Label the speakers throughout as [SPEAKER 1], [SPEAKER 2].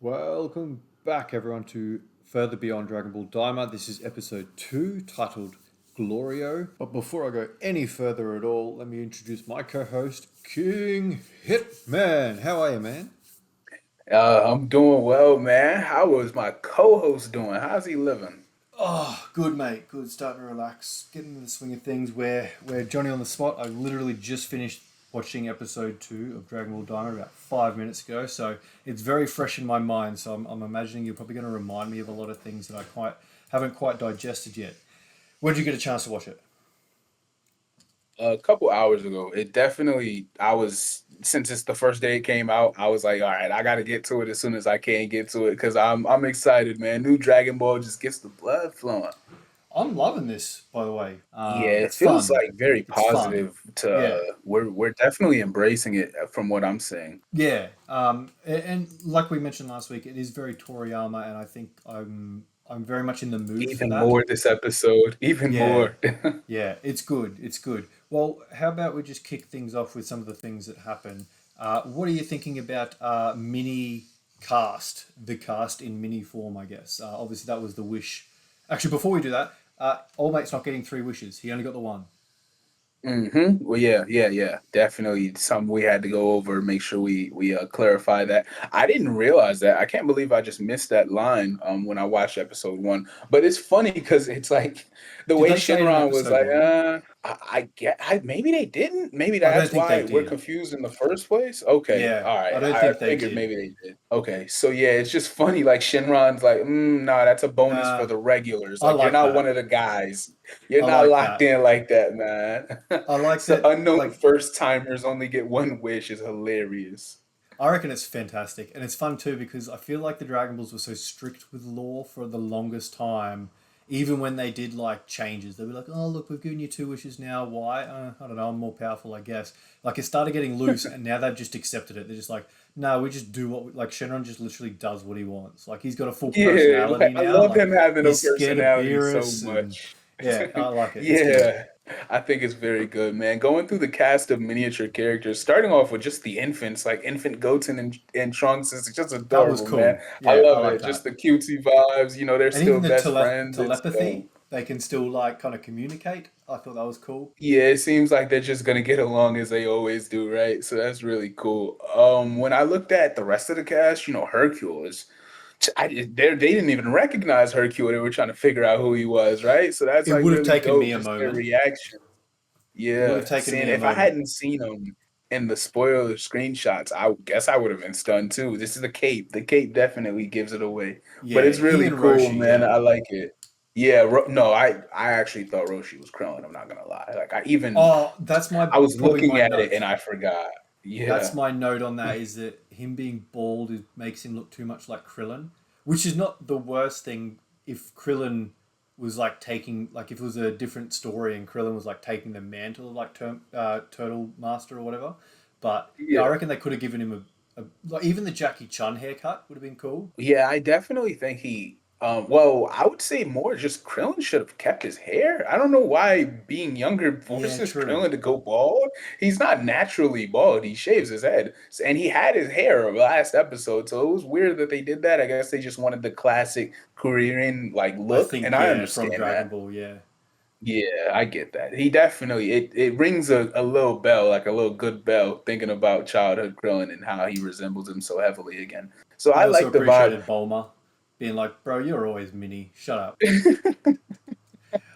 [SPEAKER 1] Welcome back, everyone, to Further Beyond Dragon Ball Daima. This is episode 2, titled Glorio. But before I go any further at all, let me introduce my co-host, King Hitman. How are you, man?
[SPEAKER 2] I'm doing well, man. How is my co-host doing? How's he living?
[SPEAKER 1] Oh, good, mate. Good. Starting to relax. Getting in the swing of things. We're Johnny on the spot. I literally just finished watching episode 2 of Dragon Ball Daima about 5 minutes ago, so it's very fresh in my mind. So I'm imagining you're probably going to remind me of a lot of things that I haven't quite digested yet. When did you get a chance to watch it?
[SPEAKER 2] A couple hours ago, it definitely, since it's the first day it came out, I was like, all right, I got to get to it as soon as I can get to it because I'm excited, man. New Dragon Ball just gets the blood flowing.
[SPEAKER 1] I'm loving this, by the way.
[SPEAKER 2] Yeah, it
[SPEAKER 1] It's
[SPEAKER 2] feels
[SPEAKER 1] fun.
[SPEAKER 2] like very
[SPEAKER 1] It's fun.
[SPEAKER 2] positive to
[SPEAKER 1] Yeah.
[SPEAKER 2] we're definitely embracing it from what I'm seeing.
[SPEAKER 1] Yeah. And like we mentioned last week, it is very Toriyama, and I think I'm very much in the mood for
[SPEAKER 2] Even
[SPEAKER 1] that.
[SPEAKER 2] more this episode, even
[SPEAKER 1] Yeah.
[SPEAKER 2] more.
[SPEAKER 1] Yeah, it's good. It's good. Well, how about we just kick things off with some of the things that happen? What are you thinking about mini cast, the cast in mini form, I guess? Obviously, that was the wish. Actually, before we do that, All Mate's not getting three wishes. He only got the one.
[SPEAKER 2] Well, yeah. Definitely something we had to go over, make sure we clarify that. I didn't realize that. I can't believe I just missed that line when I watched episode one. But it's funny because it's like the
[SPEAKER 1] Did
[SPEAKER 2] way
[SPEAKER 1] they say it in
[SPEAKER 2] Shinron was
[SPEAKER 1] episode
[SPEAKER 2] like,
[SPEAKER 1] one?
[SPEAKER 2] maybe they didn't. Maybe
[SPEAKER 1] I don't
[SPEAKER 2] that's
[SPEAKER 1] think they
[SPEAKER 2] why we're
[SPEAKER 1] did.
[SPEAKER 2] confused in the first place. Okay,
[SPEAKER 1] Yeah,
[SPEAKER 2] all right.
[SPEAKER 1] I don't
[SPEAKER 2] I
[SPEAKER 1] think they
[SPEAKER 2] figured
[SPEAKER 1] did.
[SPEAKER 2] maybe they did. Okay, so yeah, it's just funny. Like Shinron's like, nah, that's a bonus for
[SPEAKER 1] Uh,
[SPEAKER 2] the regulars.
[SPEAKER 1] I
[SPEAKER 2] Like you're
[SPEAKER 1] like
[SPEAKER 2] not one
[SPEAKER 1] that.
[SPEAKER 2] of the guys. You're
[SPEAKER 1] I
[SPEAKER 2] not
[SPEAKER 1] like
[SPEAKER 2] locked
[SPEAKER 1] that.
[SPEAKER 2] in like that, man.
[SPEAKER 1] I like
[SPEAKER 2] So
[SPEAKER 1] that.
[SPEAKER 2] unknown
[SPEAKER 1] Like,
[SPEAKER 2] first timers only get one wish is hilarious.
[SPEAKER 1] I reckon it's fantastic, and it's fun too because I feel like the Dragon Balls were so strict with lore for the longest time. Even when they did like changes, they'd be like, "Oh, look, we've given you two wishes now. Why? I don't know. I'm more powerful, I guess." Like it started getting loose, and now they've just accepted it. They're just like, "No, we just do what like Shenron just literally does what he wants. Like he's got a full
[SPEAKER 2] Yeah,
[SPEAKER 1] personality
[SPEAKER 2] like I
[SPEAKER 1] now.
[SPEAKER 2] love
[SPEAKER 1] Like
[SPEAKER 2] him having a
[SPEAKER 1] he's scared of
[SPEAKER 2] personality so
[SPEAKER 1] Beerus, and
[SPEAKER 2] much.
[SPEAKER 1] yeah, I like it. It's good.
[SPEAKER 2] Yeah, I think it's very good, man. Going through the cast of miniature characters, starting off with just the infants, like infant Goten and Trunks is just
[SPEAKER 1] That was
[SPEAKER 2] adorable, man.
[SPEAKER 1] cool.
[SPEAKER 2] I
[SPEAKER 1] Yeah, I
[SPEAKER 2] love
[SPEAKER 1] like
[SPEAKER 2] it. Just
[SPEAKER 1] that.
[SPEAKER 2] the cutesy vibes, they're
[SPEAKER 1] And even
[SPEAKER 2] still
[SPEAKER 1] the
[SPEAKER 2] best friends. It's
[SPEAKER 1] telepathy,
[SPEAKER 2] dope.
[SPEAKER 1] they can still like kind of communicate. I thought that was cool.
[SPEAKER 2] Yeah, it seems like they're just gonna get along as they always do, right? So that's really cool. When I looked at the rest of the cast, Hercules, they didn't even recognize Hercule. They were trying to figure out who he was, right? So that's
[SPEAKER 1] It
[SPEAKER 2] like
[SPEAKER 1] would have
[SPEAKER 2] really
[SPEAKER 1] taken me
[SPEAKER 2] dope.
[SPEAKER 1] a
[SPEAKER 2] Just their
[SPEAKER 1] moment.
[SPEAKER 2] reaction.
[SPEAKER 1] It would have
[SPEAKER 2] Yeah,
[SPEAKER 1] taken
[SPEAKER 2] seeing
[SPEAKER 1] me a
[SPEAKER 2] if I
[SPEAKER 1] moment.
[SPEAKER 2] hadn't seen him in the spoiler screenshots, I guess I would have been stunned too. This is the cape. The cape definitely gives it away, but
[SPEAKER 1] Yeah,
[SPEAKER 2] it's
[SPEAKER 1] he
[SPEAKER 2] really
[SPEAKER 1] and
[SPEAKER 2] cool,
[SPEAKER 1] Roshi.
[SPEAKER 2] man.
[SPEAKER 1] Yeah,
[SPEAKER 2] I like it. Yeah, no, I actually thought Roshi was Krillin. I'm not gonna lie. Like
[SPEAKER 1] oh, that's my
[SPEAKER 2] I was
[SPEAKER 1] probably
[SPEAKER 2] looking
[SPEAKER 1] my
[SPEAKER 2] at it
[SPEAKER 1] note.
[SPEAKER 2] and I forgot.
[SPEAKER 1] That's
[SPEAKER 2] Yeah.
[SPEAKER 1] my note on that is that him being bald makes him look too much like Krillin, which is not the worst thing if Krillin was like taking like if it was a different story and Krillin was like taking the mantle of like Turtle Master or whatever. But yeah, I
[SPEAKER 2] Yeah.
[SPEAKER 1] reckon they could have given him like even the Jackie Chun haircut would have been cool.
[SPEAKER 2] Yeah, I definitely think well, I would say more just Krillin should have kept his hair. I don't know why being younger
[SPEAKER 1] Yeah,
[SPEAKER 2] forces
[SPEAKER 1] true.
[SPEAKER 2] Krillin to go bald. He's not naturally bald. He shaves his head. And he had his hair last episode, so it was weird that they did that. I guess they just wanted the classic Korean like
[SPEAKER 1] I
[SPEAKER 2] look,
[SPEAKER 1] think
[SPEAKER 2] and I
[SPEAKER 1] yeah, from
[SPEAKER 2] understand
[SPEAKER 1] Dragon
[SPEAKER 2] that.
[SPEAKER 1] Ball, yeah.
[SPEAKER 2] Yeah, I get that. He definitely it rings a little bell, like a little good bell, thinking about childhood Krillin and how he resembles him so heavily again. So
[SPEAKER 1] I
[SPEAKER 2] I
[SPEAKER 1] also
[SPEAKER 2] like the vibe.
[SPEAKER 1] appreciated Bulma being like, "Bro, you're always mini. Shut up."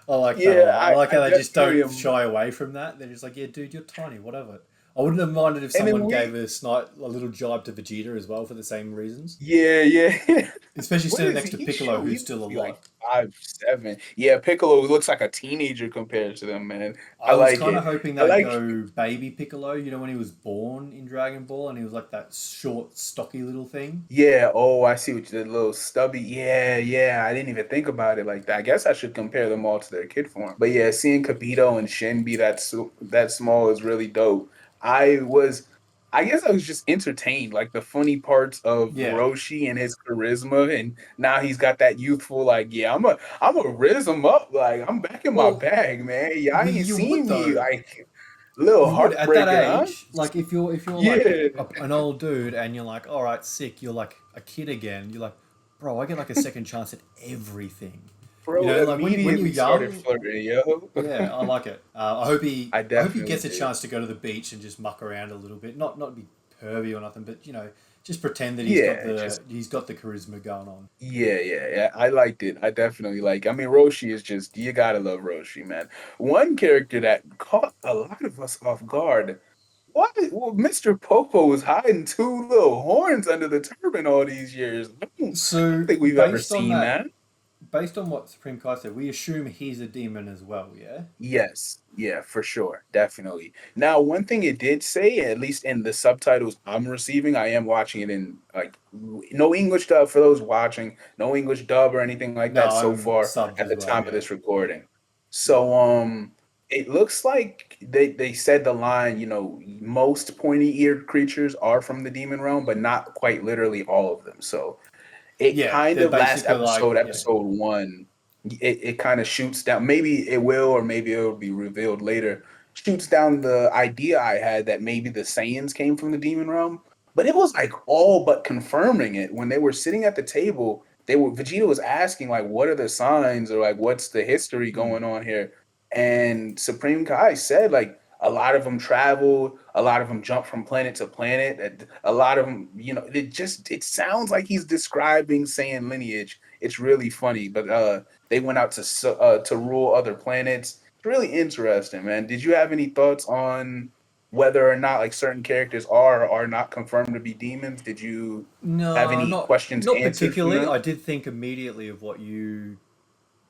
[SPEAKER 1] I like that a
[SPEAKER 2] Yeah,
[SPEAKER 1] lot. I
[SPEAKER 2] I,
[SPEAKER 1] like
[SPEAKER 2] I
[SPEAKER 1] how they just
[SPEAKER 2] definitely
[SPEAKER 1] don't
[SPEAKER 2] am.
[SPEAKER 1] shy away from that. They're just like, yeah, dude, you're tiny, whatever. I wouldn't have minded if
[SPEAKER 2] And then
[SPEAKER 1] someone
[SPEAKER 2] we,
[SPEAKER 1] gave a little jibe to Vegeta as well for the same reasons.
[SPEAKER 2] yeah.
[SPEAKER 1] Especially
[SPEAKER 2] What
[SPEAKER 1] standing
[SPEAKER 2] is
[SPEAKER 1] next
[SPEAKER 2] he?
[SPEAKER 1] to
[SPEAKER 2] He's
[SPEAKER 1] Piccolo,
[SPEAKER 2] shoot.
[SPEAKER 1] who's
[SPEAKER 2] He
[SPEAKER 1] still
[SPEAKER 2] must
[SPEAKER 1] a
[SPEAKER 2] be like
[SPEAKER 1] lot.
[SPEAKER 2] 5'7". Yeah, Piccolo looks like a teenager compared to them, man. I
[SPEAKER 1] I was
[SPEAKER 2] like
[SPEAKER 1] kind of
[SPEAKER 2] it.
[SPEAKER 1] hoping
[SPEAKER 2] I
[SPEAKER 1] they'd
[SPEAKER 2] like.
[SPEAKER 1] go baby Piccolo, when he was born in Dragon Ball and he was like that short, stocky little thing.
[SPEAKER 2] Yeah. Oh, I see what you did. Little stubby. Yeah. I didn't even think about it like that. I guess I should compare them all to their kid form. But yeah, seeing Kabito and Shin be that small is really dope. I was. I guess I was just entertained, like the funny parts of
[SPEAKER 1] Yeah.
[SPEAKER 2] Roshi and his charisma, and now he's got that youthful, like, yeah, I'm a riz him up, like I'm back in my
[SPEAKER 1] Well,
[SPEAKER 2] bag, man. Y'all
[SPEAKER 1] well,
[SPEAKER 2] ain't
[SPEAKER 1] you would
[SPEAKER 2] seen me,
[SPEAKER 1] though.
[SPEAKER 2] like, Little
[SPEAKER 1] You would at that
[SPEAKER 2] heartbreaking, huh?
[SPEAKER 1] age, like if you're like
[SPEAKER 2] Yeah,
[SPEAKER 1] an old dude and you're like, all right, sick, you're like a kid again. You're like, bro, I get like a second chance at everything. You
[SPEAKER 2] bro,
[SPEAKER 1] know, like when you're
[SPEAKER 2] immediately started
[SPEAKER 1] young,
[SPEAKER 2] flirting, yo.
[SPEAKER 1] yeah, I like it.
[SPEAKER 2] I
[SPEAKER 1] I hope he
[SPEAKER 2] definitely
[SPEAKER 1] gets a
[SPEAKER 2] did.
[SPEAKER 1] chance to go to the beach and just muck around a little bit. Not be pervy or nothing, but just pretend that
[SPEAKER 2] Yeah, just
[SPEAKER 1] he's got the charisma going on.
[SPEAKER 2] yeah. I liked it. I definitely like. I mean, Roshi is just you gotta love Roshi, man. One character that caught a lot of us off guard. What? Well, Mr. Popo was hiding two little horns under the turban all these years. I don't
[SPEAKER 1] So
[SPEAKER 2] think we've ever seen that.
[SPEAKER 1] based on what Supreme Kai said, we assume he's a demon as well. Yeah.
[SPEAKER 2] Yes, yeah, for sure, definitely. Now, one thing it did say, at least in the subtitles I'm receiving, I am watching it in like no English dub for those watching, no English dub or anything like
[SPEAKER 1] No,
[SPEAKER 2] that so
[SPEAKER 1] I'm
[SPEAKER 2] far
[SPEAKER 1] subbed
[SPEAKER 2] at
[SPEAKER 1] as
[SPEAKER 2] the
[SPEAKER 1] well.
[SPEAKER 2] time of
[SPEAKER 1] Yeah.
[SPEAKER 2] this recording.
[SPEAKER 1] Yeah.
[SPEAKER 2] So, it looks like they said the line, most pointy-eared creatures are from the demon realm, but not quite literally all of them. So, it
[SPEAKER 1] Yeah.
[SPEAKER 2] kind
[SPEAKER 1] They're
[SPEAKER 2] of last
[SPEAKER 1] basically like
[SPEAKER 2] episode,
[SPEAKER 1] yeah.
[SPEAKER 2] episode one, it kind of shoots down. Maybe it will, or maybe it'll be revealed later. Shoots down the idea I had that maybe the Saiyans came from the demon realm, but it was like all but confirming it when they were sitting at the table. Vegeta was asking like, "What are the signs?" or like, "What's the history
[SPEAKER 1] Mm.
[SPEAKER 2] going on here?" And Supreme Kai said like a lot of them traveled, a lot of them jumped from planet to planet. A lot of them, it sounds like he's describing Saiyan lineage. It's really funny, but they went out to rule other planets. It's really interesting, man. Did you have any thoughts on whether or not like certain characters are or are not confirmed to be demons? Did you have
[SPEAKER 1] No,
[SPEAKER 2] any questions
[SPEAKER 1] not
[SPEAKER 2] answered from
[SPEAKER 1] particularly.
[SPEAKER 2] them?
[SPEAKER 1] I did think immediately of what you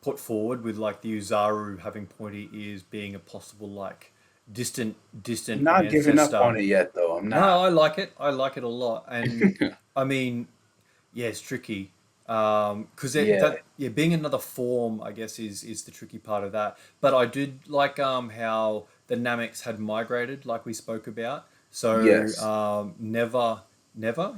[SPEAKER 1] put forward with like the Uzaru having pointy ears being a possible like
[SPEAKER 2] I'm
[SPEAKER 1] distant
[SPEAKER 2] not giving up
[SPEAKER 1] ancestor.
[SPEAKER 2] on it yet, though. I'm
[SPEAKER 1] No,
[SPEAKER 2] not.
[SPEAKER 1] I like it. I like it a lot, and I mean, yeah, it's tricky because
[SPEAKER 2] Yeah,
[SPEAKER 1] being another form, I guess, is the tricky part of that. But I did like how the Nameks had migrated, like we spoke about. So
[SPEAKER 2] yes.
[SPEAKER 1] never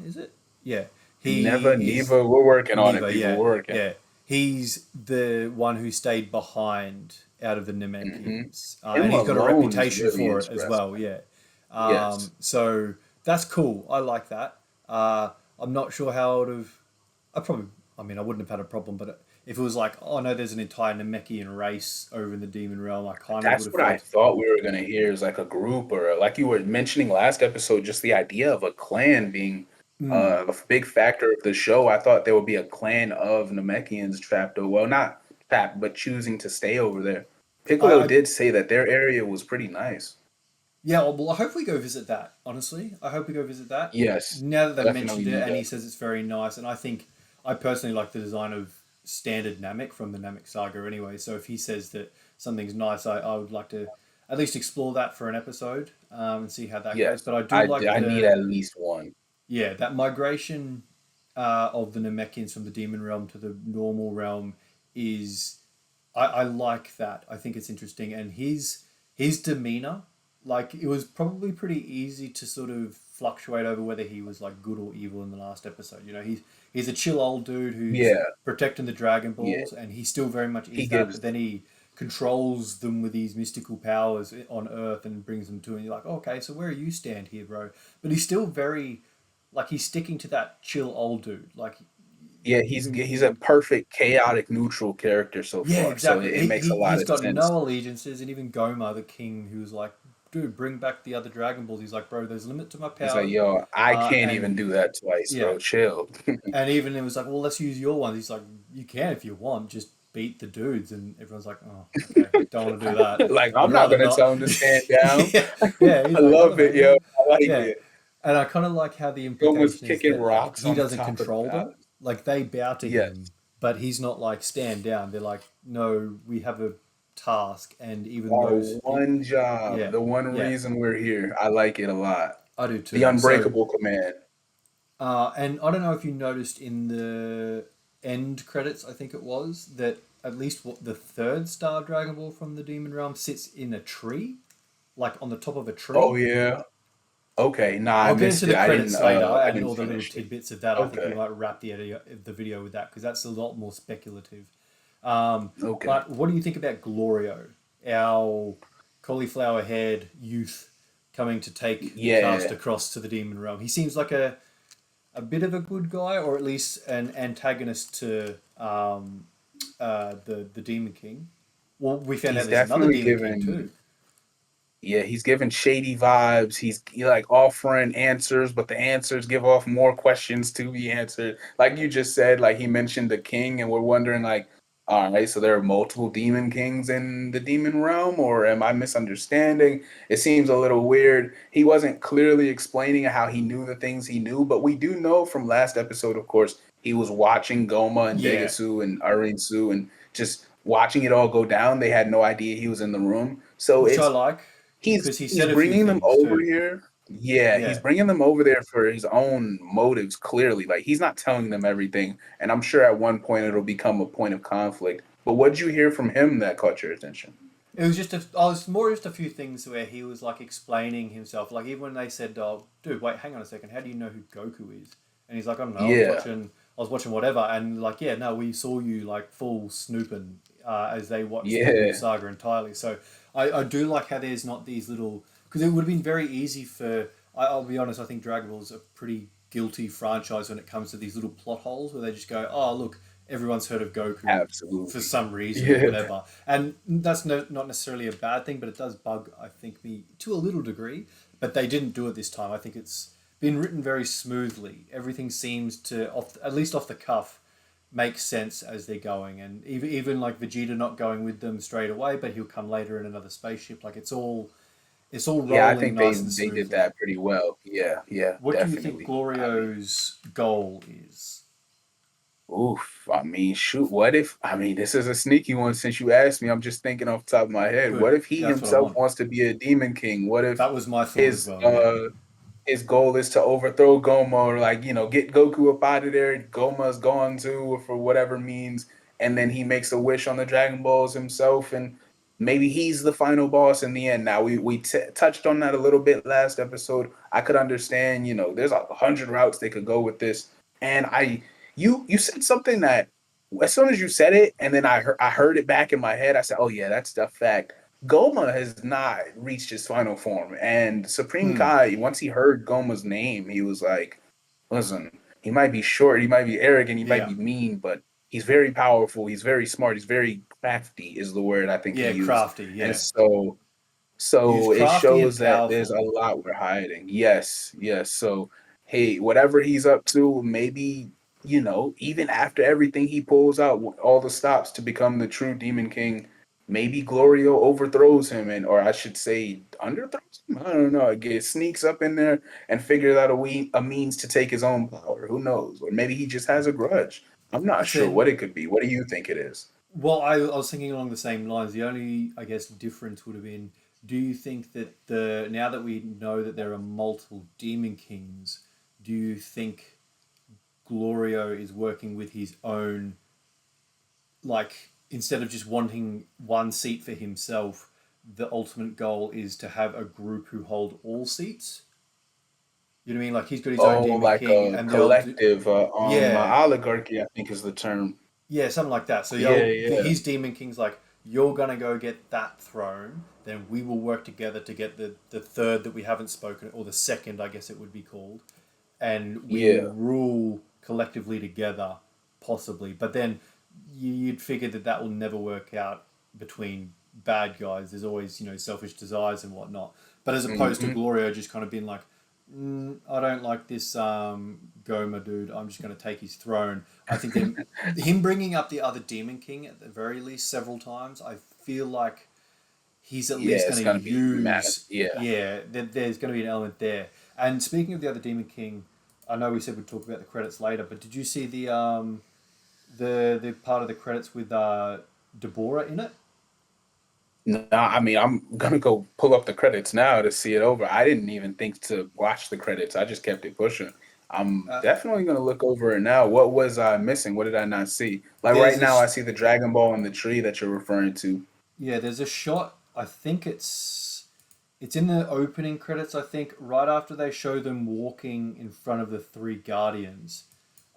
[SPEAKER 1] is it? Yeah,
[SPEAKER 2] Never,
[SPEAKER 1] he's
[SPEAKER 2] never. We're working on it,
[SPEAKER 1] Neva.
[SPEAKER 2] people.
[SPEAKER 1] Yeah,
[SPEAKER 2] We're working.
[SPEAKER 1] yeah. He's the one who stayed behind out of the
[SPEAKER 2] Hmm.
[SPEAKER 1] Namekians,
[SPEAKER 2] Him
[SPEAKER 1] and he's got a
[SPEAKER 2] alone is
[SPEAKER 1] reputation
[SPEAKER 2] really
[SPEAKER 1] for it as well.
[SPEAKER 2] interesting.
[SPEAKER 1] Yeah.
[SPEAKER 2] Yes.
[SPEAKER 1] So that's cool. I like that. I'm not sure how I would have. I probably. I mean, I wouldn't have had a problem, but if it was like, oh no, there's an entire Namekian race over in the demon realm, I kind of would
[SPEAKER 2] That's
[SPEAKER 1] have
[SPEAKER 2] what I
[SPEAKER 1] felt.
[SPEAKER 2] thought we were gonna hear is like a group or like you were mentioning last episode, just the idea of a clan being
[SPEAKER 1] Hmm.
[SPEAKER 2] a big factor of the show. I thought there would be a clan of Namekians trapped, or well, not trapped, but choosing to stay over there. Piccolo
[SPEAKER 1] I
[SPEAKER 2] did say that their area was pretty nice.
[SPEAKER 1] Yeah, well, I hope we go visit that. Honestly, I hope we go visit that.
[SPEAKER 2] Yes,
[SPEAKER 1] Now that they've
[SPEAKER 2] definitely
[SPEAKER 1] mentioned it,
[SPEAKER 2] need
[SPEAKER 1] and
[SPEAKER 2] that.
[SPEAKER 1] he says it's very nice, and I think I personally like the design of standard Namek from the Namek saga anyway. So if he says that something's nice, I would like to at least explore that for an episode and see how that goes.
[SPEAKER 2] Yes,
[SPEAKER 1] But I do like
[SPEAKER 2] I need
[SPEAKER 1] the
[SPEAKER 2] at least one.
[SPEAKER 1] that migration of the Namekians from the demon realm to the normal realm is I like that. I think it's interesting, and his demeanor, like it was probably pretty easy to sort of fluctuate over whether he was like good or evil in the last episode. He's a chill old dude who's
[SPEAKER 2] Yeah,
[SPEAKER 1] protecting the Dragon
[SPEAKER 2] yeah.
[SPEAKER 1] Balls, and he still very much
[SPEAKER 2] He
[SPEAKER 1] is that. But
[SPEAKER 2] gives
[SPEAKER 1] then he controls them with these mystical powers on Earth and brings them to, and you're like, okay, so where you stand here, bro? But he's still very like he's sticking to that chill old dude. Like
[SPEAKER 2] Yeah,
[SPEAKER 1] even
[SPEAKER 2] he's a
[SPEAKER 1] even
[SPEAKER 2] perfect chaotic neutral character so
[SPEAKER 1] yeah,
[SPEAKER 2] far, so
[SPEAKER 1] exactly.
[SPEAKER 2] it makes a lot
[SPEAKER 1] He's
[SPEAKER 2] of
[SPEAKER 1] got
[SPEAKER 2] sense.
[SPEAKER 1] no allegiances, and even Goma, the king, who's like, dude, bring back the other Dragon Balls. He's like, bro, there's a limit to my
[SPEAKER 2] He's like,
[SPEAKER 1] powers.
[SPEAKER 2] "Yo, I can't even
[SPEAKER 1] And
[SPEAKER 2] do that twice,
[SPEAKER 1] yeah,
[SPEAKER 2] bro. Chill."
[SPEAKER 1] and even it was like, well, let's use your ones. He's like, you can if you want, just beat the dudes. And everyone's like, oh, okay, don't want to do that.
[SPEAKER 2] Like,
[SPEAKER 1] I'd
[SPEAKER 2] I'm not
[SPEAKER 1] rather
[SPEAKER 2] gonna
[SPEAKER 1] not.
[SPEAKER 2] tell him to stand down.
[SPEAKER 1] Yeah, yeah.
[SPEAKER 2] I
[SPEAKER 1] He's like, I don't
[SPEAKER 2] love
[SPEAKER 1] know,
[SPEAKER 2] it, yo.
[SPEAKER 1] man.
[SPEAKER 2] I like
[SPEAKER 1] Yeah,
[SPEAKER 2] it.
[SPEAKER 1] and I kind of like how the
[SPEAKER 2] Almost
[SPEAKER 1] implication is
[SPEAKER 2] kicking
[SPEAKER 1] that like
[SPEAKER 2] rocks
[SPEAKER 1] he
[SPEAKER 2] on
[SPEAKER 1] doesn't
[SPEAKER 2] top of the
[SPEAKER 1] control them.
[SPEAKER 2] palace.
[SPEAKER 1] Like they bow to him,
[SPEAKER 2] Yes.
[SPEAKER 1] but he's not like stand down. They're like, no, we have a task, and even
[SPEAKER 2] Our
[SPEAKER 1] those,
[SPEAKER 2] one job,
[SPEAKER 1] yeah,
[SPEAKER 2] the one
[SPEAKER 1] yeah,
[SPEAKER 2] reason we're here. I like it a lot.
[SPEAKER 1] I do
[SPEAKER 2] The
[SPEAKER 1] too. So,
[SPEAKER 2] unbreakable command.
[SPEAKER 1] and I don't know if you noticed in the end credits, I think it was that at least what the third star Dragon Ball from the Demon Realm sits in a tree, like on the top of a
[SPEAKER 2] Oh
[SPEAKER 1] tree.
[SPEAKER 2] yeah. Okay. Nah, I
[SPEAKER 1] I'll get into
[SPEAKER 2] missed
[SPEAKER 1] the
[SPEAKER 2] it.
[SPEAKER 1] credits later
[SPEAKER 2] I
[SPEAKER 1] and
[SPEAKER 2] didn't
[SPEAKER 1] all the little
[SPEAKER 2] finish it.
[SPEAKER 1] tidbits of that. I think we
[SPEAKER 2] Okay.
[SPEAKER 1] might wrap the video with that because that's a lot more speculative.
[SPEAKER 2] Okay.
[SPEAKER 1] But what do you think about Glorio, our cauliflower haired youth coming to take the cast
[SPEAKER 2] Yeah,
[SPEAKER 1] across to the demon realm. He seems like a bit of a good guy, or at least an antagonist to the Demon King. Well, we found out
[SPEAKER 2] he's
[SPEAKER 1] there's another
[SPEAKER 2] definitely
[SPEAKER 1] Demon King
[SPEAKER 2] given.
[SPEAKER 1] too.
[SPEAKER 2] Yeah, he's giving shady vibes. He like offering answers, but the answers give off more questions to be answered. Like you just said, like he mentioned the king, and we're wondering, like, all right, so there are multiple demon kings in the demon realm, or am I misunderstanding? It seems a little weird. He wasn't clearly explaining how he knew the things he knew, but we do know from last episode, of course, he was watching Goma and
[SPEAKER 1] Yeah,
[SPEAKER 2] Degasu and Arinsu and just watching it all go down. They had no idea he was in the room. So
[SPEAKER 1] which I
[SPEAKER 2] it's
[SPEAKER 1] like because he
[SPEAKER 2] he's
[SPEAKER 1] said a few
[SPEAKER 2] bringing them
[SPEAKER 1] things
[SPEAKER 2] over
[SPEAKER 1] too.
[SPEAKER 2] here. Yeah, he's
[SPEAKER 1] Yeah,
[SPEAKER 2] bringing them over there for his own motives. Clearly, like he's not telling them everything, and I'm sure at one point it'll become a point of conflict. But what did you hear from him that caught your attention?
[SPEAKER 1] it was just I was more just a few things where he was like explaining himself. Like even when they said, "Oh, dude, wait, hang on a second. How do you know who Goku is?" And he's like, "I don't know.
[SPEAKER 2] Yeah,
[SPEAKER 1] I was watching whatever." And like, yeah, no, we saw you like full snooping as they watched the new
[SPEAKER 2] yeah,
[SPEAKER 1] saga entirely. So I do like how there's not these little because it would have been very easy for. I'll be honest. I think Dragon Ball's a pretty guilty franchise when it comes to these little plot holes where they just go, "Oh, look, everyone's heard of Goku for
[SPEAKER 2] absolutely.
[SPEAKER 1] some reason or
[SPEAKER 2] Yeah,
[SPEAKER 1] whatever." And that's not necessarily a bad thing, but it does bug, I think, me to a little degree. But they didn't do it this time. I think it's been written very smoothly. Everything seems to, at least off the cuff, make sense as they're going. And even like Vegeta not going with them straight away, but he'll come later in another spaceship. Like it's all
[SPEAKER 2] yeah. I
[SPEAKER 1] rolling
[SPEAKER 2] think
[SPEAKER 1] nice and
[SPEAKER 2] they did
[SPEAKER 1] smoothly.
[SPEAKER 2] that pretty well. Yeah, yeah,
[SPEAKER 1] What do you think
[SPEAKER 2] definitely. I mean,
[SPEAKER 1] Glorio's goal is?
[SPEAKER 2] oof. I mean, shoot. What if? I mean, this is a sneaky one. Since you asked me, I'm just thinking off the top of my head.
[SPEAKER 1] Good.
[SPEAKER 2] What if he
[SPEAKER 1] That's what I
[SPEAKER 2] himself
[SPEAKER 1] want.
[SPEAKER 2] wants to be a demon king? What if
[SPEAKER 1] That was my thought as
[SPEAKER 2] his
[SPEAKER 1] well. Yeah.
[SPEAKER 2] uh his goal is to overthrow Goma or like, get Goku up out of there. Goma's gone too, or for whatever means, and then he makes a wish on the Dragon Balls himself, and maybe he's the final boss in the end. Now we touched on that a little bit last episode. I could understand, there's 100 routes they could go with this, and you said something that as soon as you said it, and then I heard it back in my head. I said, "Oh yeah, that's the fact." Goma has not reached his final form, and Supreme
[SPEAKER 1] Hmm.
[SPEAKER 2] Kai, once he heard Goma's name, he was like, "Listen, he might be short, he might be arrogant, he might
[SPEAKER 1] Yeah.
[SPEAKER 2] be mean, but he's very powerful, he's very smart, he's very crafty," is the word I think he
[SPEAKER 1] Yeah.
[SPEAKER 2] used,
[SPEAKER 1] Crafty.
[SPEAKER 2] and
[SPEAKER 1] Yeah. He was
[SPEAKER 2] so it
[SPEAKER 1] crafty and
[SPEAKER 2] shows that there's a
[SPEAKER 1] powerful.
[SPEAKER 2] lot we're hiding. Yes, yes. So, hey, whatever he's up to, maybe, even after everything he pulls out, all the stops to become the true Demon King, maybe Glorio overthrows him, and or I should say, underthrows him. I don't know. It sneaks up in there and figures out a means to take his own power. Who knows? Or maybe he just has a grudge. I'm not sure
[SPEAKER 1] So,
[SPEAKER 2] what it could be. What do you think it is?
[SPEAKER 1] well, I was thinking along the same lines. The only, I guess, difference would have been: do you think that the now that we know that there are multiple Demon Kings, do you think Glorio is working with his own, like instead of just wanting one seat for himself, the ultimate goal is to have a group who hold all seats? You know what I mean? Like he's got his own
[SPEAKER 2] Oh,
[SPEAKER 1] Demon
[SPEAKER 2] like
[SPEAKER 1] King,
[SPEAKER 2] a
[SPEAKER 1] and they'll do,
[SPEAKER 2] collective,
[SPEAKER 1] yeah,
[SPEAKER 2] oligarchy, I think is the term.
[SPEAKER 1] yeah, something like that. So
[SPEAKER 2] Yeah, yeah,
[SPEAKER 1] his Demon King's like, you're gonna go get that throne, then we will work together to get the third that we haven't spoken, or the second, I guess it would be called, and we will
[SPEAKER 2] yeah,
[SPEAKER 1] rule collectively together, possibly. But then you'd figure that that will never work out between bad guys. There's always selfish desires and whatnot. But as opposed to
[SPEAKER 2] hmm
[SPEAKER 1] Glorio just kind of being like, I don't like this Goma dude. I'm just going to take his throne. I think him bringing up the other Demon King at the very least several times, I feel like he's at
[SPEAKER 2] yeah.
[SPEAKER 1] least
[SPEAKER 2] It's
[SPEAKER 1] going to
[SPEAKER 2] gonna be massive.
[SPEAKER 1] use.
[SPEAKER 2] Yeah.
[SPEAKER 1] Yeah, there's going to be an element there. And speaking of the other Demon King, I know we said we'd talk about the credits later, but did you see the part of the credits with Deborah in it?
[SPEAKER 2] No, I mean, I'm gonna go pull up the credits now to see it over. I didn't even think to watch the credits. I just kept it pushing. I'm
[SPEAKER 1] Uh,
[SPEAKER 2] definitely gonna look over it now. What was I missing? What did I not see? Like
[SPEAKER 1] there's
[SPEAKER 2] right
[SPEAKER 1] a
[SPEAKER 2] now, I see the Dragon Ball in the tree that you're referring to.
[SPEAKER 1] yeah, there's a shot. I think it's in the opening credits. I think right after they show them walking in front of the three guardians.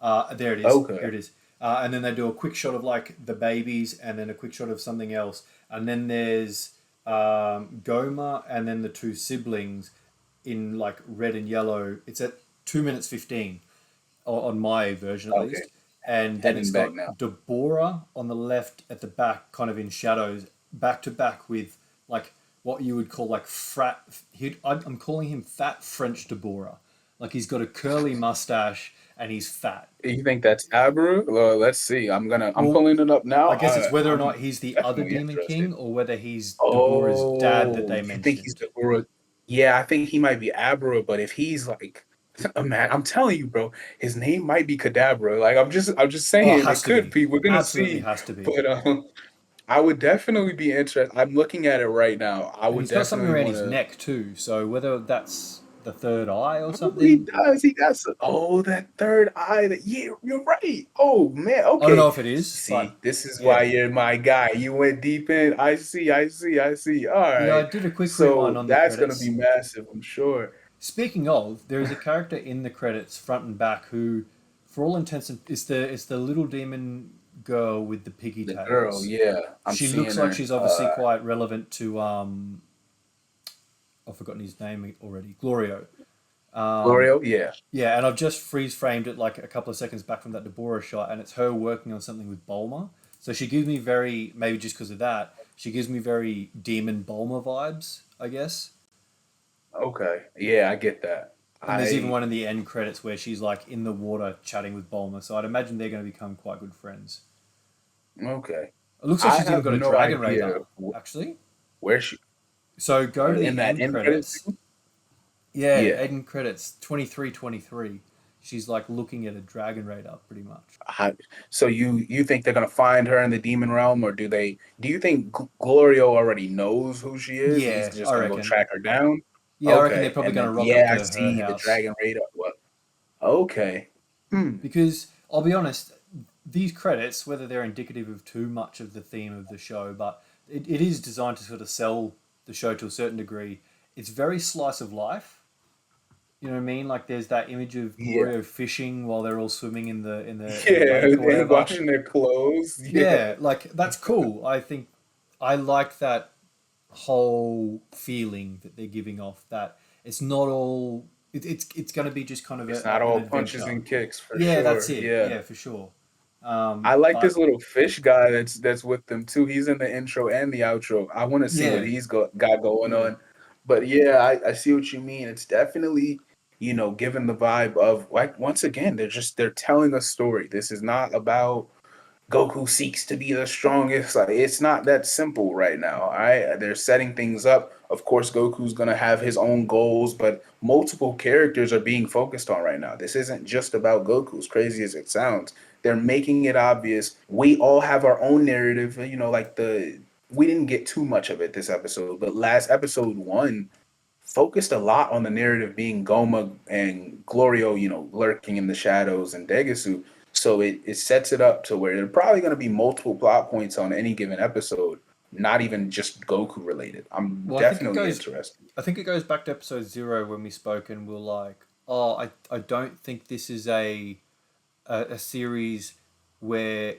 [SPEAKER 1] There it is. Here
[SPEAKER 2] Okay.
[SPEAKER 1] it is. And then they do a quick shot of like the babies, and then a quick shot of something else, and then there's Goma, and then the two siblings, in like red and yellow. It's at 2 minutes 15 on my version at
[SPEAKER 2] Okay,
[SPEAKER 1] least. And then it's
[SPEAKER 2] heading back
[SPEAKER 1] got
[SPEAKER 2] now.
[SPEAKER 1] Deborah on the left at the back, kind of in shadows, back to back with like what you would call like frat. I'm calling him Fat French Deborah. Like he's got a curly mustache and he's fat.
[SPEAKER 2] You think that's Aberu? Well, let's see. I'm
[SPEAKER 1] Well,
[SPEAKER 2] pulling it up now.
[SPEAKER 1] I guess it's whether or not
[SPEAKER 2] I'm
[SPEAKER 1] he's the other
[SPEAKER 2] definitely
[SPEAKER 1] Demon
[SPEAKER 2] interested.
[SPEAKER 1] King or whether he's Deborah's dad that
[SPEAKER 2] Oh,
[SPEAKER 1] they
[SPEAKER 2] you think he's
[SPEAKER 1] mentioned.
[SPEAKER 2] the Ura? Yeah, I think he might be Abra, but if he's like, man, I'm telling you, bro, his name might be Kadabra. Like, I'm just
[SPEAKER 1] Oh, it
[SPEAKER 2] saying it
[SPEAKER 1] has to
[SPEAKER 2] could
[SPEAKER 1] be.
[SPEAKER 2] be. We're gonna
[SPEAKER 1] Absolutely
[SPEAKER 2] see,
[SPEAKER 1] has to be.
[SPEAKER 2] but I would definitely be interested. I'm looking at it right now. I
[SPEAKER 1] And
[SPEAKER 2] would
[SPEAKER 1] he's got something
[SPEAKER 2] definitely
[SPEAKER 1] around
[SPEAKER 2] want
[SPEAKER 1] his
[SPEAKER 2] to.
[SPEAKER 1] neck too. So whether that's the third eye or
[SPEAKER 2] Oh, he
[SPEAKER 1] something,
[SPEAKER 2] does. He got some. Oh, that third eye. That yeah, you're right. Oh man.
[SPEAKER 1] I don't know
[SPEAKER 2] Okay.
[SPEAKER 1] if it is,
[SPEAKER 2] See,
[SPEAKER 1] but
[SPEAKER 2] this is why
[SPEAKER 1] yeah.
[SPEAKER 2] you're my guy. You went deep in. I see. I see. I see. All
[SPEAKER 1] Yeah, I
[SPEAKER 2] right.
[SPEAKER 1] did a quick rewind
[SPEAKER 2] So
[SPEAKER 1] on the
[SPEAKER 2] that's gonna be
[SPEAKER 1] credits.
[SPEAKER 2] massive. I'm sure.
[SPEAKER 1] Speaking of, there is a character in the credits, front and back, who, for all intents and it's the little demon girl with the piggy
[SPEAKER 2] The girl.
[SPEAKER 1] tails.
[SPEAKER 2] Yeah, I'm
[SPEAKER 1] She looks
[SPEAKER 2] seeing
[SPEAKER 1] like
[SPEAKER 2] her.
[SPEAKER 1] she's obviously quite relevant to I've forgotten his name already. Glorio.
[SPEAKER 2] Glorio. Yeah.
[SPEAKER 1] Yeah, and I've just freeze framed it like a couple of seconds back from that Deborah shot, and it's her working on something with Bulma. So she gives me very, maybe just because of that, she gives me very demon Bulma vibes, I guess.
[SPEAKER 2] Okay. Yeah, I get that.
[SPEAKER 1] And there's even
[SPEAKER 2] I
[SPEAKER 1] one in the end credits where she's like in the water chatting with Bulma. So I'd imagine they're going to become quite good friends.
[SPEAKER 2] okay.
[SPEAKER 1] It looks like
[SPEAKER 2] I
[SPEAKER 1] she's even
[SPEAKER 2] have
[SPEAKER 1] got a
[SPEAKER 2] no
[SPEAKER 1] dragon
[SPEAKER 2] idea
[SPEAKER 1] radar, actually.
[SPEAKER 2] where she
[SPEAKER 1] So go to
[SPEAKER 2] in
[SPEAKER 1] the
[SPEAKER 2] that
[SPEAKER 1] end
[SPEAKER 2] end credit
[SPEAKER 1] credits.
[SPEAKER 2] scene.
[SPEAKER 1] Yeah,
[SPEAKER 2] Yeah.
[SPEAKER 1] end credits 23, 23. She's like looking at a dragon radar pretty much.
[SPEAKER 2] How, so you think they're gonna find her in the demon realm, or do they? Do you think Glorio already knows who she is, and he's
[SPEAKER 1] Yeah,
[SPEAKER 2] just
[SPEAKER 1] I
[SPEAKER 2] gonna go
[SPEAKER 1] reckon.
[SPEAKER 2] track her down?
[SPEAKER 1] Yeah, I reckon they're
[SPEAKER 2] Okay,
[SPEAKER 1] probably
[SPEAKER 2] and
[SPEAKER 1] going
[SPEAKER 2] then
[SPEAKER 1] to rock up
[SPEAKER 2] yeah, I
[SPEAKER 1] to her
[SPEAKER 2] see the
[SPEAKER 1] house.
[SPEAKER 2] dragon radar. What? Okay. Hmm.
[SPEAKER 1] Because I'll be honest, these credits, whether they're indicative of too much of the theme of the show, but it is designed to sort of sell the show to a certain degree. It's very slice of life. You know what I mean? Like there's that image of
[SPEAKER 2] Yeah.
[SPEAKER 1] Glorio fishing while they're all swimming in the
[SPEAKER 2] Yeah,
[SPEAKER 1] lake or
[SPEAKER 2] and
[SPEAKER 1] whatever.
[SPEAKER 2] washing their clothes. Yeah.
[SPEAKER 1] Yeah, like that's cool. I think I like that whole feeling that they're giving off. That it's not all. It's going to be just kind of
[SPEAKER 2] It's not
[SPEAKER 1] an
[SPEAKER 2] all punches
[SPEAKER 1] adventure.
[SPEAKER 2] and kicks for
[SPEAKER 1] Yeah, that's
[SPEAKER 2] sure.
[SPEAKER 1] it.
[SPEAKER 2] Yeah.
[SPEAKER 1] Yeah, for sure.
[SPEAKER 2] I like this
[SPEAKER 1] But
[SPEAKER 2] little fish guy that's with them too. He's in the intro and the outro. I want to see what
[SPEAKER 1] yeah,
[SPEAKER 2] he's got going
[SPEAKER 1] yeah,
[SPEAKER 2] on. But yeah, I see what you mean. It's definitely, given the vibe of like once again, they're telling a story. This is not about Goku seeks to be the strongest. Like it's not that simple right now. All right, they're setting things up. Of course, Goku's gonna have his own goals, but multiple characters are being focused on right now. This isn't just about Goku, as crazy as it sounds. They're making it obvious. We all have our own narrative. Like we didn't get too much of it this episode, but last episode one focused a lot on the narrative being Goma and Glorio, lurking in the shadows and Degasu. So it sets it up to where there are probably going to be multiple plot points on any given episode, not even just Goku related. I'm
[SPEAKER 1] well,
[SPEAKER 2] definitely interested.
[SPEAKER 1] I think it goes back to episode 0 when we spoke and we're like, oh, I don't think this is a series where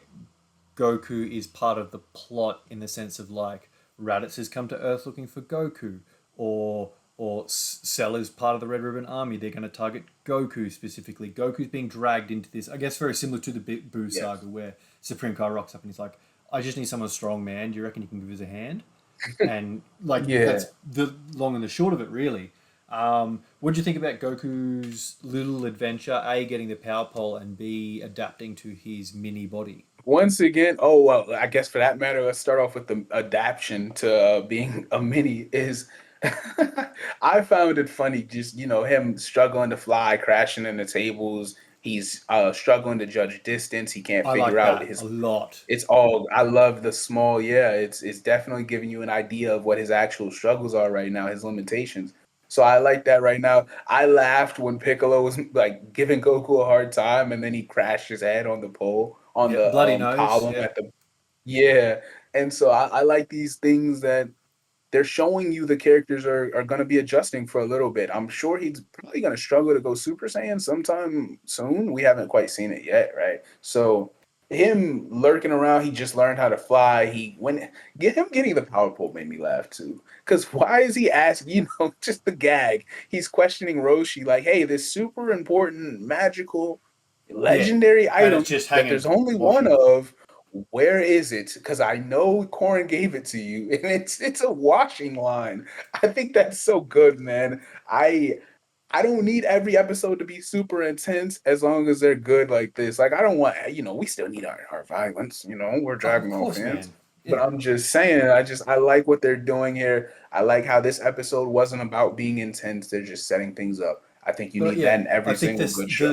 [SPEAKER 1] Goku is part of the plot in the sense of like Raditz has come to Earth looking for Goku, or Cell is part of the Red Ribbon Army. They're going to target Goku specifically. Goku's being dragged into this. I guess very similar to the Boo
[SPEAKER 2] Yes.
[SPEAKER 1] saga where Supreme Kai rocks up and he's like, "I just need someone strong, man. Do you reckon you can give us a hand?" And like
[SPEAKER 2] Yeah.
[SPEAKER 1] that's the long and the short of it, really. What do you think about Goku's little adventure? A, getting the power pole, and B, adapting to his mini body.
[SPEAKER 2] Once again, oh well, I guess for that matter, let's start off with the adaptation to being a mini is I found it funny just, him struggling to fly, crashing into tables. He's struggling to judge distance. He can't
[SPEAKER 1] I
[SPEAKER 2] figure
[SPEAKER 1] like
[SPEAKER 2] out
[SPEAKER 1] that a
[SPEAKER 2] his
[SPEAKER 1] lot.
[SPEAKER 2] it's all I love the small, yeah, it's definitely giving you an idea of what his actual struggles are right now, his limitations. So I like that right now. I laughed when Piccolo was like giving Goku a hard time and then he crashed his head on the pole on
[SPEAKER 1] Yeah,
[SPEAKER 2] the
[SPEAKER 1] bloody nose.
[SPEAKER 2] column
[SPEAKER 1] Yeah,
[SPEAKER 2] at the yeah. And so I like these things that they're showing you the characters are going to be adjusting for a little bit. I'm sure he's probably going to struggle to go Super Saiyan sometime soon. We haven't quite seen it yet, right? So him lurking around, he just learned how to fly. He when get him getting the power pole made me laugh too. Cause why is he asking, just the gag? He's questioning Roshi like, hey, this super important, magical,
[SPEAKER 1] Yeah,
[SPEAKER 2] legendary
[SPEAKER 1] and it's
[SPEAKER 2] item
[SPEAKER 1] just
[SPEAKER 2] that
[SPEAKER 1] hanging
[SPEAKER 2] there's only one
[SPEAKER 1] washing.
[SPEAKER 2] of. Where is it? Because I know Corin gave it to you, and it's a washing line. I think that's so good, man. I don't need every episode to be super intense as long as they're good like this. Like I don't want, we still need our violence. We're
[SPEAKER 1] Oh, of
[SPEAKER 2] Dragon Ball
[SPEAKER 1] course,
[SPEAKER 2] fans.
[SPEAKER 1] man.
[SPEAKER 2] But
[SPEAKER 1] Yeah.
[SPEAKER 2] I'm just saying, I like what they're doing here. I like how this episode wasn't about being intense. They're just setting things up. I think you
[SPEAKER 1] But
[SPEAKER 2] need that
[SPEAKER 1] yeah,
[SPEAKER 2] in
[SPEAKER 1] I
[SPEAKER 2] every
[SPEAKER 1] think
[SPEAKER 2] single
[SPEAKER 1] this
[SPEAKER 2] good show.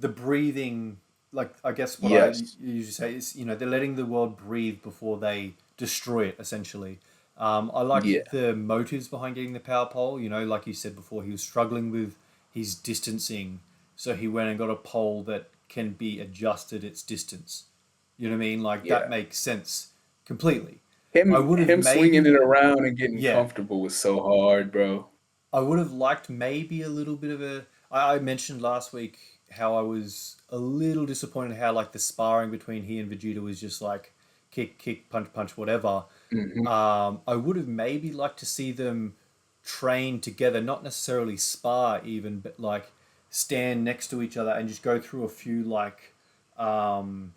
[SPEAKER 1] the breathing, like I guess what I
[SPEAKER 2] Yes.
[SPEAKER 1] usually say is, they're letting the world breathe before they destroy it. Essentially, I
[SPEAKER 2] Yeah.
[SPEAKER 1] like the motives behind getting the power pole. Like you said before, he was struggling with his distancing, so he went and got a pole that can be adjusted its distance. You know what I mean? Like that
[SPEAKER 2] Yeah.
[SPEAKER 1] makes sense completely. I
[SPEAKER 2] Him
[SPEAKER 1] would have
[SPEAKER 2] him swinging it
[SPEAKER 1] maybe,
[SPEAKER 2] around and getting
[SPEAKER 1] yeah,
[SPEAKER 2] comfortable was so hard, bro.
[SPEAKER 1] I would have liked maybe a little bit of a. I mentioned last week how I was a little disappointed how like the sparring between he and Vegeta was just like kick, kick, punch, punch, whatever.
[SPEAKER 2] Hmm.
[SPEAKER 1] I would have maybe liked to see them train together, not necessarily spar even, but like stand next to each other and just go through a few like um,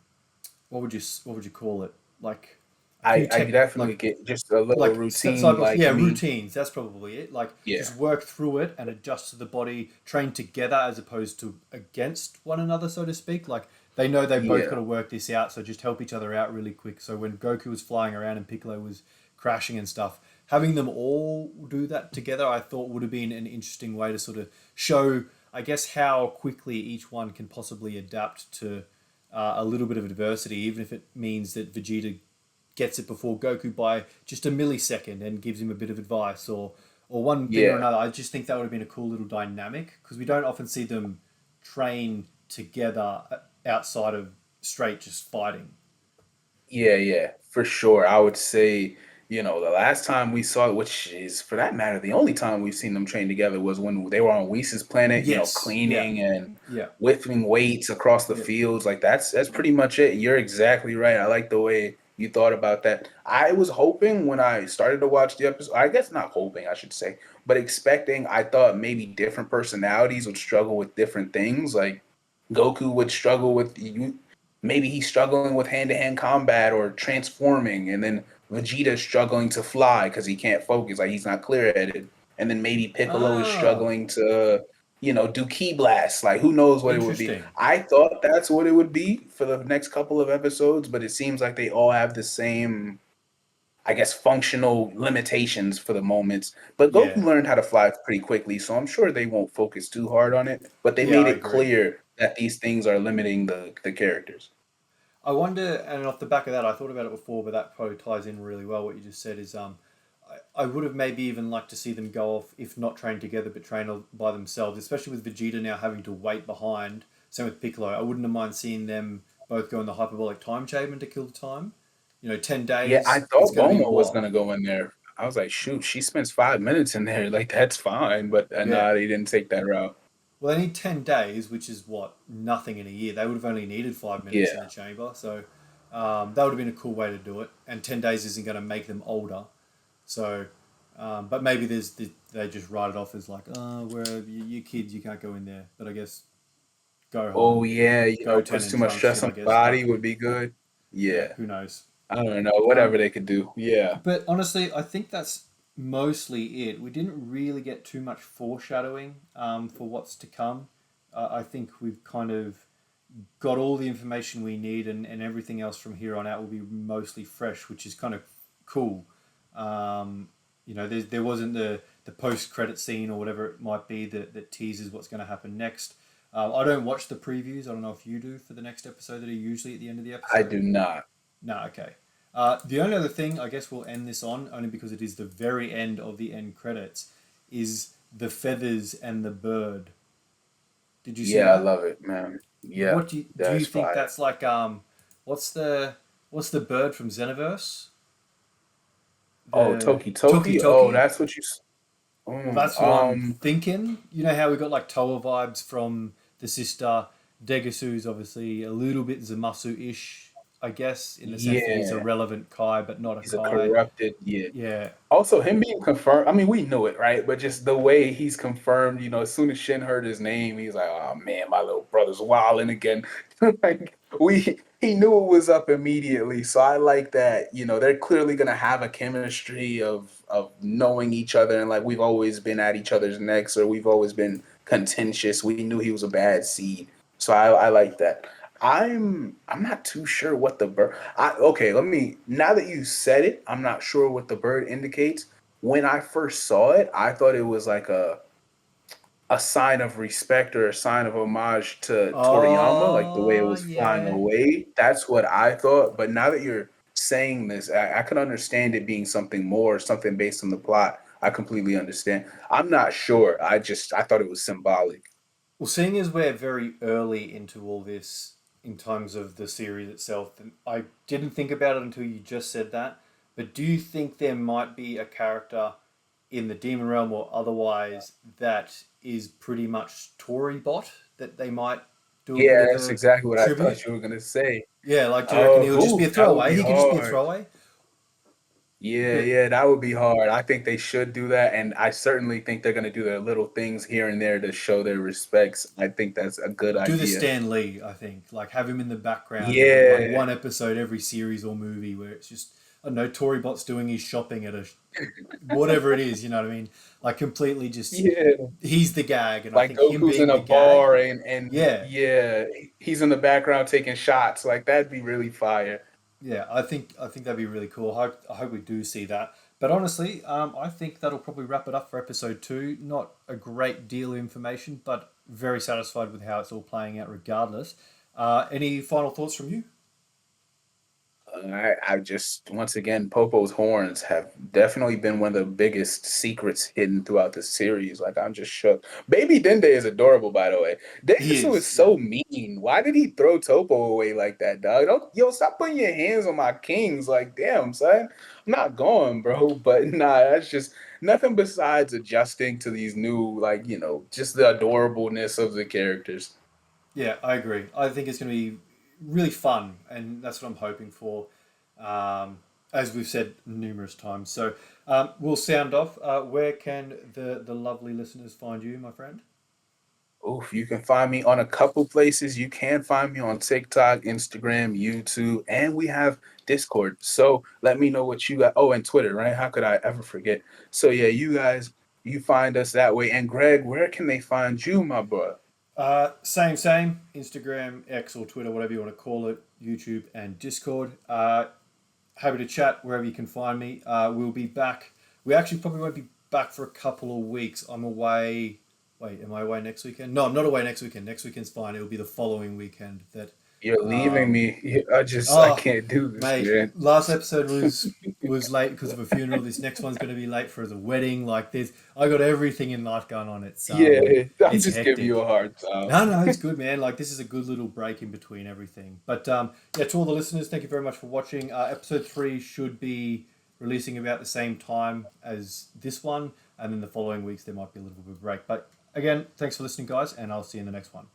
[SPEAKER 1] what would you call it? Like a few
[SPEAKER 2] I
[SPEAKER 1] tech
[SPEAKER 2] definitely
[SPEAKER 1] like
[SPEAKER 2] get just a little
[SPEAKER 1] like
[SPEAKER 2] routine
[SPEAKER 1] cycles,
[SPEAKER 2] like
[SPEAKER 1] yeah,
[SPEAKER 2] me.
[SPEAKER 1] routines, that's probably it. Like
[SPEAKER 2] Yeah.
[SPEAKER 1] just work through it and adjust to the body, train together as opposed to against one another, so to speak. Like they know they both got
[SPEAKER 2] Yeah.
[SPEAKER 1] to work this out, so just help each other out really quick. So when Goku was flying around and Piccolo was crashing and stuff, having them all do that together I thought would have been an interesting way to sort of show, I guess, how quickly each one can possibly adapt to a little bit of adversity, even if it means that Vegeta gets it before Goku by just a millisecond and gives him a bit of advice, or one thing or
[SPEAKER 2] Yeah.
[SPEAKER 1] another. I just think that would have been a cool little dynamic because we don't often see them train together outside of straight just fighting.
[SPEAKER 2] Yeah, yeah, for sure. I would say, the last time we saw it, which is for that matter, the only time we've seen them train together was when they were on Whis' planet,
[SPEAKER 1] Yes. Yeah.
[SPEAKER 2] cleaning and
[SPEAKER 1] Yeah.
[SPEAKER 2] lifting weights across the
[SPEAKER 1] Yeah.
[SPEAKER 2] fields. Like that's pretty much it. You're exactly right. I like the way you thought about that. I was hoping when I started to watch the episode, I guess not hoping, I should say, but expecting, I thought maybe different personalities would struggle with different things. Like Goku would struggle with you. Maybe he's struggling with hand-to-hand combat or transforming, and then Vegeta's struggling to fly because he can't focus, like he's not clear-headed. And then maybe Piccolo is
[SPEAKER 1] Ah,
[SPEAKER 2] struggling to, do key blasts. Like who knows what it would be.
[SPEAKER 1] interesting.
[SPEAKER 2] I thought that's what it would be for the next couple of episodes, but it seems like they all have the same, I guess, functional limitations for the moments. But Goku
[SPEAKER 1] Yeah.
[SPEAKER 2] learned how to fly pretty quickly, so I'm sure they won't focus too hard on it. But they
[SPEAKER 1] Yeah,
[SPEAKER 2] made
[SPEAKER 1] I
[SPEAKER 2] it
[SPEAKER 1] agree.
[SPEAKER 2] clear that these things are limiting the characters.
[SPEAKER 1] I wonder, and off the back of that, I thought about it before, but that probably ties in really well. What you just said is, I would have maybe even liked to see them go off, if not train together, but train by themselves, especially with Vegeta now having to wait behind. Same with Piccolo. I wouldn't have mind seeing them both go in the hyperbolic time chamber to kill the time. 10
[SPEAKER 2] Yeah, I
[SPEAKER 1] days, it's
[SPEAKER 2] thought
[SPEAKER 1] going to be
[SPEAKER 2] Bulma was
[SPEAKER 1] what?
[SPEAKER 2] gonna go in there. I was like, shoot, she spends 5 minutes in there. Like that's fine, but
[SPEAKER 1] Yeah.
[SPEAKER 2] nah, they didn't take that route.
[SPEAKER 1] Well, they need 10 days, which is what? Nothing in a year. They would have only needed 5 minutes in the
[SPEAKER 2] Yeah.
[SPEAKER 1] chamber. So that would have been a cool way to do it. And 10 days isn't going to make them older. So, but maybe they just write it off as like, oh, you kids, you can't go in there. But I guess
[SPEAKER 2] Oh
[SPEAKER 1] Gohan,
[SPEAKER 2] yeah,
[SPEAKER 1] Goten,
[SPEAKER 2] puts
[SPEAKER 1] and
[SPEAKER 2] too much
[SPEAKER 1] Trunks
[SPEAKER 2] stress
[SPEAKER 1] should,
[SPEAKER 2] on
[SPEAKER 1] I
[SPEAKER 2] the
[SPEAKER 1] guess. But
[SPEAKER 2] body would be good.
[SPEAKER 1] yeah,
[SPEAKER 2] Yeah.
[SPEAKER 1] who knows?
[SPEAKER 2] I don't know, whatever
[SPEAKER 1] Um,
[SPEAKER 2] they could do. Yeah.
[SPEAKER 1] but honestly, I think that's mostly it. We didn't really get too much foreshadowing for what's to come. I think we've kind of got all the information we need, and everything else from here on out will be mostly fresh, which is kind of cool. There wasn't the post credit scene or whatever it might be that teases what's going to happen next. I don't watch the previews. I don't know if you do for the next episode that are usually at the end of the
[SPEAKER 2] I
[SPEAKER 1] episode.
[SPEAKER 2] do not.
[SPEAKER 1] No, okay. The only other thing I guess we'll end this on, only because it is the very end of the end credits, is the feathers and the bird. Did you see
[SPEAKER 2] Yeah, I
[SPEAKER 1] that?
[SPEAKER 2] love it, man. Yeah,
[SPEAKER 1] What do you
[SPEAKER 2] that's
[SPEAKER 1] think
[SPEAKER 2] fire.
[SPEAKER 1] that's like? What's the bird from Xenoverse?
[SPEAKER 2] Oh,
[SPEAKER 1] The
[SPEAKER 2] Toki
[SPEAKER 1] Toki
[SPEAKER 2] Toki. Oh,
[SPEAKER 1] Toki.
[SPEAKER 2] that's what you.
[SPEAKER 1] Well,
[SPEAKER 2] Mm,
[SPEAKER 1] that's what I'm thinking. You know how we got like Toa vibes from the sister. Degasu's obviously a little bit Zamasu ish. I guess, in the sense that he's a
[SPEAKER 2] Yeah,
[SPEAKER 1] relevant Kai, but not a
[SPEAKER 2] he's a
[SPEAKER 1] Kai.
[SPEAKER 2] corrupted. Yeah.
[SPEAKER 1] Yeah,
[SPEAKER 2] Also, him being confirmed. I mean, we knew it, right? But just the way he's confirmed. As soon as Shin heard his name, he's like, "Oh man, my little brother's wilding again." Like he knew it was up immediately. So I like that. They're clearly gonna have a chemistry of knowing each other, and like we've always been at each other's necks, or we've always been contentious. We knew he was a bad seed, so I like that. I'm not too sure what the bird. Okay, let me. Now that you said it, I'm not sure what the bird indicates. When I first saw it, I thought it was like a sign of respect or a sign of homage to Toriyama, like the way it
[SPEAKER 1] oh
[SPEAKER 2] was flying
[SPEAKER 1] yeah.
[SPEAKER 2] away. That's what I thought. But now that you're saying this, I can understand it being something more, something based on the plot. I completely understand. I'm not sure. I thought it was symbolic.
[SPEAKER 1] Well, seeing as we're very early into all this in terms of the series itself, and I didn't think about it until you just said that. But do you think there might be a character in the demon realm or otherwise that is pretty much Tory bot that they might do a bit
[SPEAKER 2] Yeah,
[SPEAKER 1] of
[SPEAKER 2] that's
[SPEAKER 1] a
[SPEAKER 2] exactly what I
[SPEAKER 1] tribute?
[SPEAKER 2] thought you were gonna say.
[SPEAKER 1] Yeah, like do you reckon he'll just be a
[SPEAKER 2] That would
[SPEAKER 1] throwaway?
[SPEAKER 2] be
[SPEAKER 1] He could just be a
[SPEAKER 2] hard.
[SPEAKER 1] throwaway.
[SPEAKER 2] Yeah,
[SPEAKER 1] But
[SPEAKER 2] yeah, that would be hard. I think they should do that, and I certainly think they're gonna do their little things here and there to show their respects. I think that's a good
[SPEAKER 1] do the
[SPEAKER 2] idea.
[SPEAKER 1] Stan Lee, I think. Like have him in the background of like
[SPEAKER 2] Yeah,
[SPEAKER 1] one episode every series or movie where it's just I don't know, Tory Bot's doing his shopping at a whatever it is, you know what I mean? Like completely just
[SPEAKER 2] yeah.
[SPEAKER 1] he's the gag, and I
[SPEAKER 2] Like
[SPEAKER 1] think him
[SPEAKER 2] Goku's in
[SPEAKER 1] being
[SPEAKER 2] a
[SPEAKER 1] the gag,
[SPEAKER 2] bar and
[SPEAKER 1] yeah,
[SPEAKER 2] yeah, he's in the background taking shots. Like that'd be really fire.
[SPEAKER 1] yeah, I think that'd be really cool. I hope we do see that. But honestly, I think that'll probably wrap it up for episode two. Not a great deal of information, but very satisfied with how it's all playing out, regardless. Any final thoughts from you?
[SPEAKER 2] I just once again, Popo's horns have definitely been one of the biggest secrets hidden throughout the series. Like I'm just shook. Baby Dende is adorable, by the way.
[SPEAKER 1] He
[SPEAKER 2] Daiso is
[SPEAKER 1] is, yeah,
[SPEAKER 2] so mean. Why did he throw Topo away like that, dog? Stop putting your hands on my kings. Like, damn, son, I'm not going, bro. But nah, that's just nothing besides adjusting to these new, like, just the adorableness of the characters.
[SPEAKER 1] yeah, I agree. I think it's going to be really fun, and that's what I'm hoping for. Um, as we've said numerous times. So we'll sound off. Where can the lovely listeners find you, my friend?
[SPEAKER 2] Oof, you can find me on a couple places. You can find me on TikTok, Instagram, YouTube, and we have Discord. So let me know what you got. Oh, and Twitter, right? How could I ever forget? So yeah, you guys, you find us that way. And Greg, where can they find you, my bro?
[SPEAKER 1] Same. Instagram, X, or Twitter, whatever you want to call it, YouTube and Discord. Happy to chat wherever you can find me. We'll be back. We actually probably won't be back for a couple of weeks. I'm away. Wait, am I away next weekend? No, I'm not away next weekend. Next weekend's fine. It'll be the following weekend that.
[SPEAKER 2] You're leaving
[SPEAKER 1] Um,
[SPEAKER 2] me. I
[SPEAKER 1] oh,
[SPEAKER 2] can't do this,
[SPEAKER 1] mate,
[SPEAKER 2] man.
[SPEAKER 1] last episode was late because of a funeral. This next one's going to be late for the wedding. Like there's, I got everything in life going on.
[SPEAKER 2] Yeah, I'm
[SPEAKER 1] It's
[SPEAKER 2] just giving you
[SPEAKER 1] hectic.
[SPEAKER 2] a hard time.
[SPEAKER 1] No, it's good, man. Like this is a good little break in between everything. But yeah, to all the listeners, thank you very much for watching. Episode three should be releasing about the same time as this one, and then the following weeks there might be a little bit of a break. But again, thanks for listening, guys, and I'll see you in the next one.